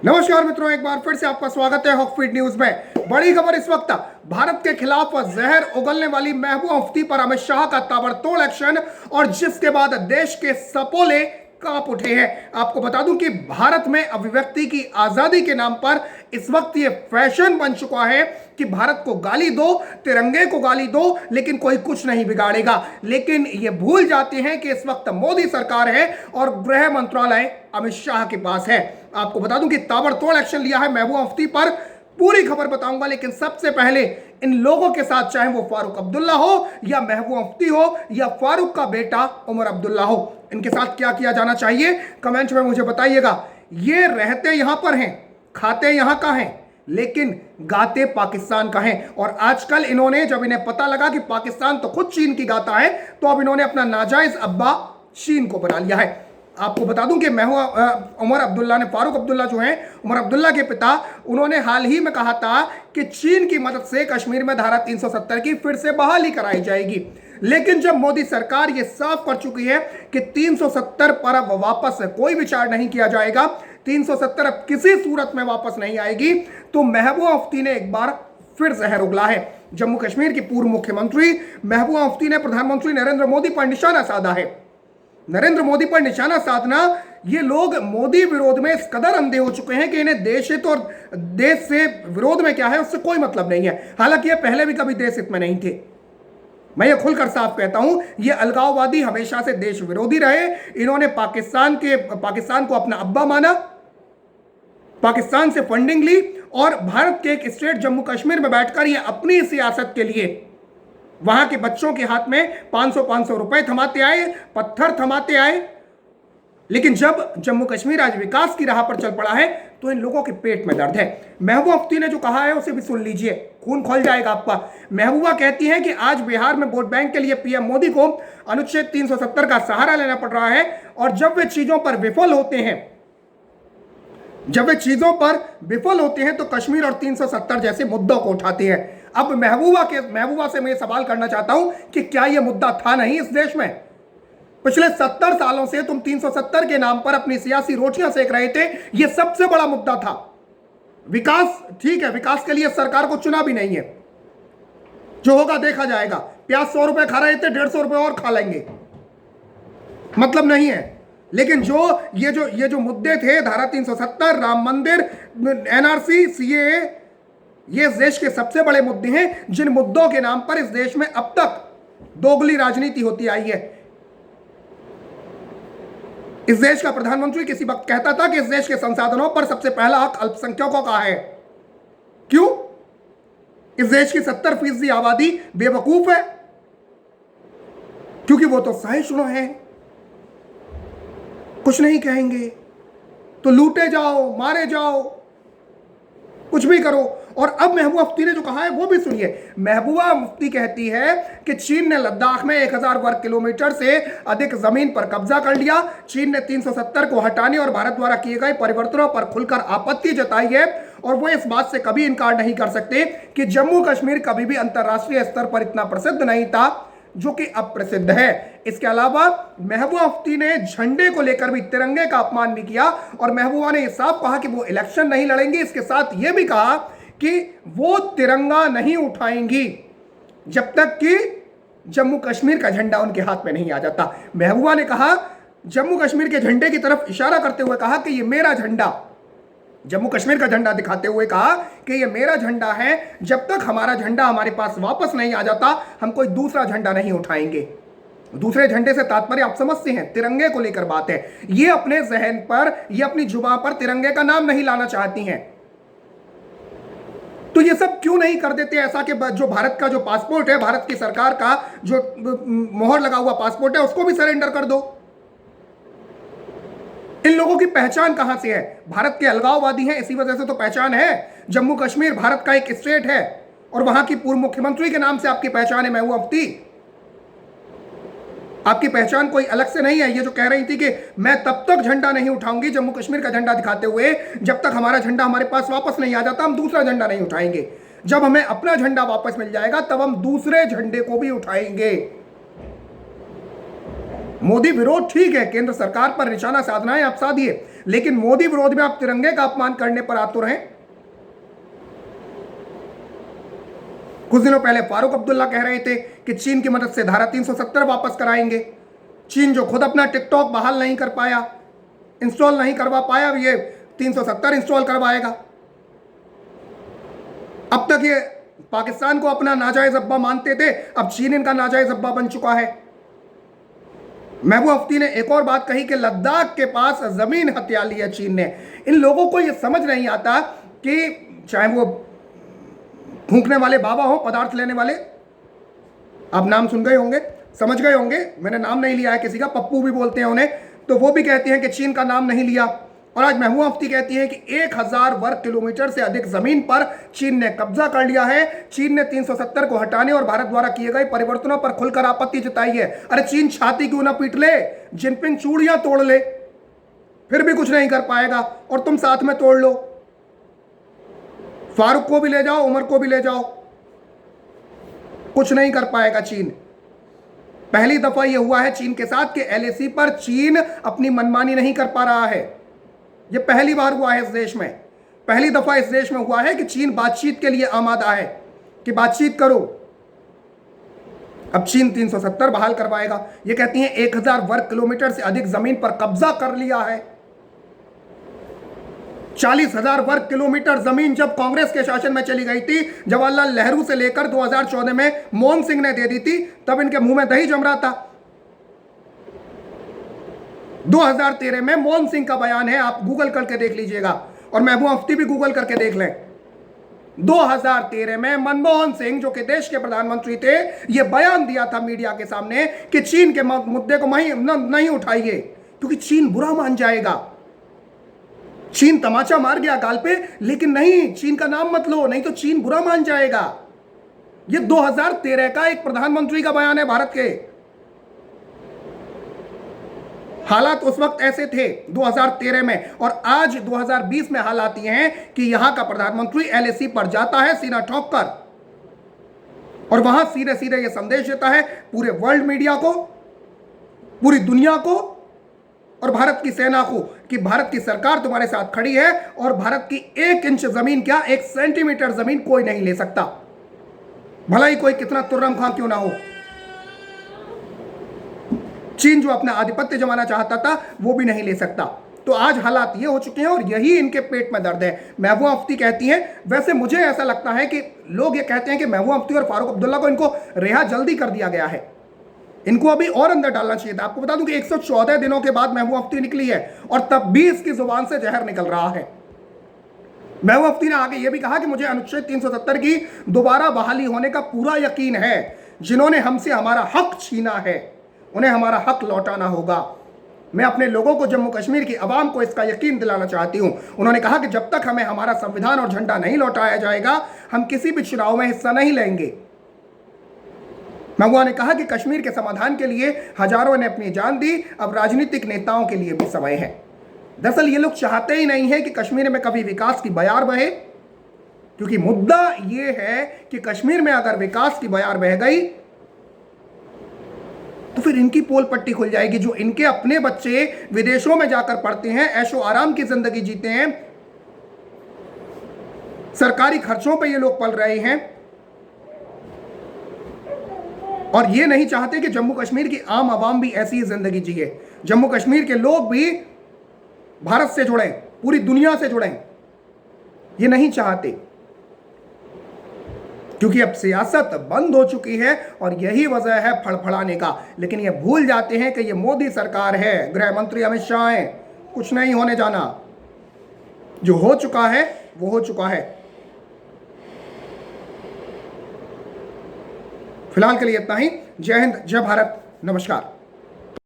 नमस्कार मित्रों, एक बार फिर से आपका स्वागत है हॉकफीड न्यूज में। बड़ी खबर इस वक्त, भारत के खिलाफ जहर उगलने वाली महबूबा मुफ्ती पर अमित शाह का ताबड़तोड़ एक्शन और जिसके बाद देश के सपोले कांप उठे हैं। आपको बता दूं कि भारत में अभिव्यक्ति की आजादी के नाम पर इस वक्त ये फैशन बन चुका है कि भारत को गाली दो, तिरंगे को गाली दो, लेकिन कोई कुछ नहीं बिगाड़ेगा। लेकिन ये भूल जाते हैं कि इस वक्त मोदी सरकार है और गृह मंत्रालय अमित शाह के पास है। आपको बता दूं कि ताबड़तोड़ एक्शन लिया है महबूबा मुफ्ती पर, पूरी खबर बताऊंगा। लेकिन सबसे पहले इन लोगों के साथ, चाहे वो फारूक अब्दुल्ला हो या महबूबा मुफ्ती हो या फारूक का बेटा उमर अब्दुल्ला हो, इनके साथ क्या किया जाना चाहिए कमेंट में मुझे बताइएगा। ये रहते यहां पर हैं, खाते यहां का हैं, लेकिन गाते पाकिस्तान का है। और आजकल इन्होंने, जब इन्हें पता लगा कि पाकिस्तान तो खुद चीन की गाता है, तो अब इन्होंने अपना नाजायज अब्बा चीन को बना लिया है। आपको बता दूं कि उमर अब्दुल्ला ने, फारूक अब्दुल्ला जो हैं, उमर अब्दुल्ला के पिता, उन्होंने हाल ही में कहा था कि चीन की मदद से कश्मीर में धारा 370 की फिर से बहाली कराई जाएगी। लेकिन जब मोदी सरकार ये साफ कर चुकी है कि 370 पर अब वापस कोई विचार नहीं किया जाएगा, 370 अब किसी सूरत में वापस नहीं आएगी, तो महबूबा मुफ्ती ने एक बार फिर जहर उगला है। जम्मू कश्मीर की पूर्व मुख्यमंत्री महबूबा मुफ्ती ने प्रधानमंत्री नरेंद्र मोदी पर निशाना साधा है। नरेंद्र मोदी पर निशाना साधना, ये लोग मोदी विरोध में इस कदर अंधे हो चुके हैं कि इन्हें देश हित और देश से विरोध में क्या है उससे कोई मतलब नहीं है। हालांकि ये पहले भी कभी देश हित में नहीं थे। मैं ये खुलकर साफ कहता हूं, ये अलगाववादी हमेशा से देश विरोधी रहे। इन्होंने पाकिस्तान को अपना अब्बा माना, पाकिस्तान से फंडिंग ली और भारत के एक स्टेट जम्मू कश्मीर में बैठकर ये अपनी सियासत के लिए वहां के बच्चों के हाथ में 500 रुपए थमाते आए, पत्थर थमाते आए। लेकिन जब जम्मू कश्मीर आज विकास की राह पर चल पड़ा है, तो इन लोगों के पेट में दर्द है। महबूबा मुफ्ती ने जो कहा है उसे भी सुन लीजिए, खून खोल जाएगा आपका। महबूबा कहती हैं कि आज बिहार में वोट बैंक के लिए पीएम मोदी को अनुच्छेद 370 का सहारा लेना पड़ रहा है, और जब वे चीजों पर विफल होते हैं तो कश्मीर और 370 जैसे मुद्दों को उठाते हैं। अब महबूबा से मैं सवाल करना चाहता हूं कि क्या यह मुद्दा था नहीं इस देश में? पिछले 70 सालों से तुम 370 के नाम पर अपनी सियासी रोटियां सेक रहे थे। यह सबसे बड़ा मुद्दा था। विकास ठीक है, विकास के लिए सरकार को चुना भी नहीं है, जो होगा देखा जाएगा। प्याज 100 रुपए खा रहे थे, 150 रुपए और खा लेंगे, मतलब नहीं है। लेकिन ये जो मुद्दे थे, धारा 370, राम मंदिर, एनआरसी, सीएए, ये इस देश के सबसे बड़े मुद्दे हैं, जिन मुद्दों के नाम पर इस देश में अब तक दोगली राजनीति होती आई है। इस देश का प्रधानमंत्री किसी वक्त कहता था कि इस देश के संसाधनों पर सबसे पहला हक अल्पसंख्यकों का है। क्यों? इस देश की 70% आबादी बेवकूफ है, क्योंकि वो तो सहिष्णु है, कुछ नहीं कहेंगे तो लूटे जाओ, मारे जाओ, कुछ भी करो। और अब महबूबा मुफ्ती ने जो कहा है वो भी सुनिए। महबूबा मुफ्ती कहती है कि चीन ने लद्दाख में 1000 वर्ग किलोमीटर से अधिक जमीन पर कब्जा कर लिया। चीन ने 370 को हटाने और भारत द्वारा किए गए परिवर्तनों पर खुलकर आपत्ति जताई है, और वो इस बात से कभी इनकार नहीं कर सकते कि जम्मू कश्मीर कभी भी अंतर्राष्ट्रीय स्तर पर इतना प्रसिद्ध नहीं था जो कि अब प्रसिद्ध है। इसके अलावा महबूबा मुफ्ती ने झंडे को लेकर भी, तिरंगे का अपमान भी किया, और महबूबा ने यह साफ कहा कि वो इलेक्शन नहीं लड़ेंगी। इसके साथ यह भी कहा कि वो तिरंगा नहीं उठाएंगी जब तक कि जम्मू कश्मीर का झंडा उनके हाथ में नहीं आ जाता। महबूबा ने कहा, जम्मू कश्मीर के झंडे की तरफ इशारा करते हुए कहा कि ये मेरा झंडा, जम्मू कश्मीर का झंडा दिखाते हुए कहा कि ये मेरा झंडा है, जब तक हमारा झंडा हमारे पास वापस नहीं आ जाता हम कोई दूसरा झंडा नहीं उठाएंगे। दूसरे झंडे से तात्पर्य आप समझते हैं, तिरंगे को लेकर बात है। ये अपने जहन पर, ये अपनी जुबान पर तिरंगे का नाम नहीं लाना चाहती हैं। तो ये सब क्यों नहीं कर देते ऐसा कि जो भारत का जो पासपोर्ट है, भारत की सरकार का जो मोहर लगा हुआ पासपोर्ट है, उसको भी सरेंडर कर दो। इन लोगों की पहचान कहां से है? भारत के अलगाववादी हैं, इसी वजह से तो पहचान है। जम्मू कश्मीर भारत का एक स्टेट है, और वहां की पूर्व मुख्यमंत्री के नाम से आपकी पहचान है महबूबा मुफ्ती। आपकी पहचान कोई अलग से नहीं है। ये जो कह रही थी कि मैं तब तक झंडा नहीं उठाऊंगी, जम्मू कश्मीर का झंडा दिखाते हुए, जब तक हमारा झंडा हमारे पास वापस नहीं आ जाता हम दूसरा झंडा नहीं उठाएंगे। जब हमें अपना झंडा वापस मिल जाएगा तब हम दूसरे झंडे को भी उठाएंगे। मोदी विरोध ठीक है, केंद्र सरकार पर निशाना साधना है, आप साधिए, लेकिन मोदी विरोध में आप तिरंगे का अपमान करने पर आतुर हैं। कुछ दिनों पहले फारूक अब्दुल्ला कह रहे थे कि चीन की मदद से धारा 370 वापस कराएंगे। चीन जो खुद अपना टिकटॉक बहाल नहीं कर पाया, इंस्टॉल नहीं करवा पाया, ये 370 इंस्टॉल करवाएगा। अब तक ये पाकिस्तान को अपना नाजायज अब्बा मानते थे, अब चीन इनका नाजायज अब्बा बन चुका है। महबूब मुफ्ती ने एक और बात कही कि लद्दाख के पास जमीन हथिया ली है चीन ने। इन लोगों को यह समझ नहीं आता कि चाहे वो फूंकने वाले बाबा हो, पदार्थ लेने वाले, आप नाम सुन गए होंगे, समझ गए होंगे, मैंने नाम नहीं लिया है किसी का, पप्पू भी बोलते हैं उन्हें, तो वो भी कहते हैं कि चीन का नाम नहीं लिया। और आज महबूब मुफ्ती कहती है कि 1000 वर्ग किलोमीटर से अधिक जमीन पर चीन ने कब्जा कर लिया है। चीन ने 370 को हटाने और भारत द्वारा किए गए परिवर्तनों पर खुलकर आपत्ति जताई है। अरे चीन छाती क्यों ना पीट ले, जिनपिंग चूड़ियां तोड़ ले, फिर भी कुछ नहीं कर पाएगा, और तुम साथ में तोड़ लो। फारूक को भी ले जाओ, उमर को भी ले जाओ, कुछ नहीं कर पाएगा चीन। पहली दफा यह हुआ है चीन के साथ कि एलएसी पर चीन अपनी मनमानी नहीं कर पा रहा है। यह पहली बार हुआ है इस देश में, पहली दफा इस देश में हुआ है कि चीन बातचीत के लिए आमादा है कि बातचीत करो। अब चीन 370 बहाल करवाएगा। यह कहती हैं 1000 वर्ग किलोमीटर से अधिक जमीन पर कब्जा कर लिया है। 40,000 वर्ग किलोमीटर जमीन जब कांग्रेस के शासन में चली गई थी, जवाहरलाल नेहरू से लेकर 2014 में मनमोहन सिंह ने दे दी थी, तब इनके मुंह में दही जम रहा था। 2013 में मनमोहन सिंह का बयान है, आप गूगल करके देख लीजिएगा, और महबूब मुफ्ती भी गूगल करके देख लें। 2013 में मनमोहन सिंह जो कि देश के प्रधानमंत्री थे, यह बयान दिया था मीडिया के सामने कि चीन के मुद्दे को नहीं उठाइए क्योंकि चीन बुरा मान जाएगा। चीन तमाचा मार गया गाल पे, लेकिन नहीं, चीन का नाम मत लो, नहीं तो चीन बुरा मान जाएगा। यह 2013 का एक प्रधानमंत्री का बयान है भारत के। हालात उस वक्त ऐसे थे 2013 में, और आज 2020 में हालात ये हैं कि यहां का प्रधानमंत्री एलएसी पर जाता है सीना ठोक कर, और वहां सीधे सीधे यह संदेश देता है पूरे वर्ल्ड मीडिया को, पूरी दुनिया को और भारत की सेना को कि भारत की सरकार तुम्हारे साथ खड़ी है, और भारत की 1 इंच जमीन क्या 1 सेंटीमीटर जमीन कोई नहीं ले सकता, भला ही कोई कितना तुर्रम खां क्यों ना हो। चीन जो अपना आधिपत्य जमाना चाहता था वो भी नहीं ले सकता। तो आज हालात ये हो चुके हैं और यही इनके पेट में दर्द है। महबूब मुफ्ती कहती हैं, वैसे मुझे ऐसा लगता है कि लोग ये कहते हैं कि महबूब मुफ्ती और फारूक अब्दुल्ला को इनको रिहा जल्दी कर दिया गया है, इनको अभी और अंदर डालना चाहिए था। आपको बता दूं कि 114 दिनों के बाद महबूब मुफ्ती निकली है, और तब भी इसकी जुबान से जहर निकल रहा है। महबूब मुफ्ती ने आगे यह भी कहा कि मुझे अनुच्छेद 370 की दोबारा बहाली होने का पूरा यकीन है। जिन्होंने हमसे हमारा हक छीना है उन्हें हमारा हक लौटाना होगा। मैं अपने लोगों को, जम्मू कश्मीर की आवाम को इसका यकीन दिलाना चाहती हूं। उन्होंने कहा कि जब तक हमें हमारा संविधान और झंडा नहीं लौटाया जाएगा, हम किसी भी चुनाव में हिस्सा नहीं लेंगे। महबूबा ने कहा कि कश्मीर के समाधान के लिए हजारों ने अपनी जान दी, अब राजनीतिक नेताओं के लिए भी समय है। दरअसल ये लोग चाहते ही नहीं है कि कश्मीर में कभी विकास की बयार बहे, क्योंकि मुद्दा ये है कि कश्मीर में अगर विकास की बयार बह गई तो फिर इनकी पोल पट्टी खुल जाएगी। जो इनके अपने बच्चे विदेशों में जाकर पढ़ते हैं, ऐशो आराम की जिंदगी जीते हैं, सरकारी खर्चों पे ये लोग पल रहे हैं, और ये नहीं चाहते कि जम्मू कश्मीर की आम आवाम भी ऐसी ही जिंदगी जिए। जम्मू कश्मीर के लोग भी भारत से जुड़ें, पूरी दुनिया से जुड़ें, ये नहीं चाहते, क्योंकि अब सियासत बंद हो चुकी है और यही वजह है फड़फड़ाने का। लेकिन ये भूल जाते हैं कि ये मोदी सरकार है, गृह मंत्री अमित शाह हैं, कुछ नहीं होने जाना। जो हो चुका है वो हो चुका है। फिलहाल के लिए इतना ही। जय हिंद, जय भारत, नमस्कार।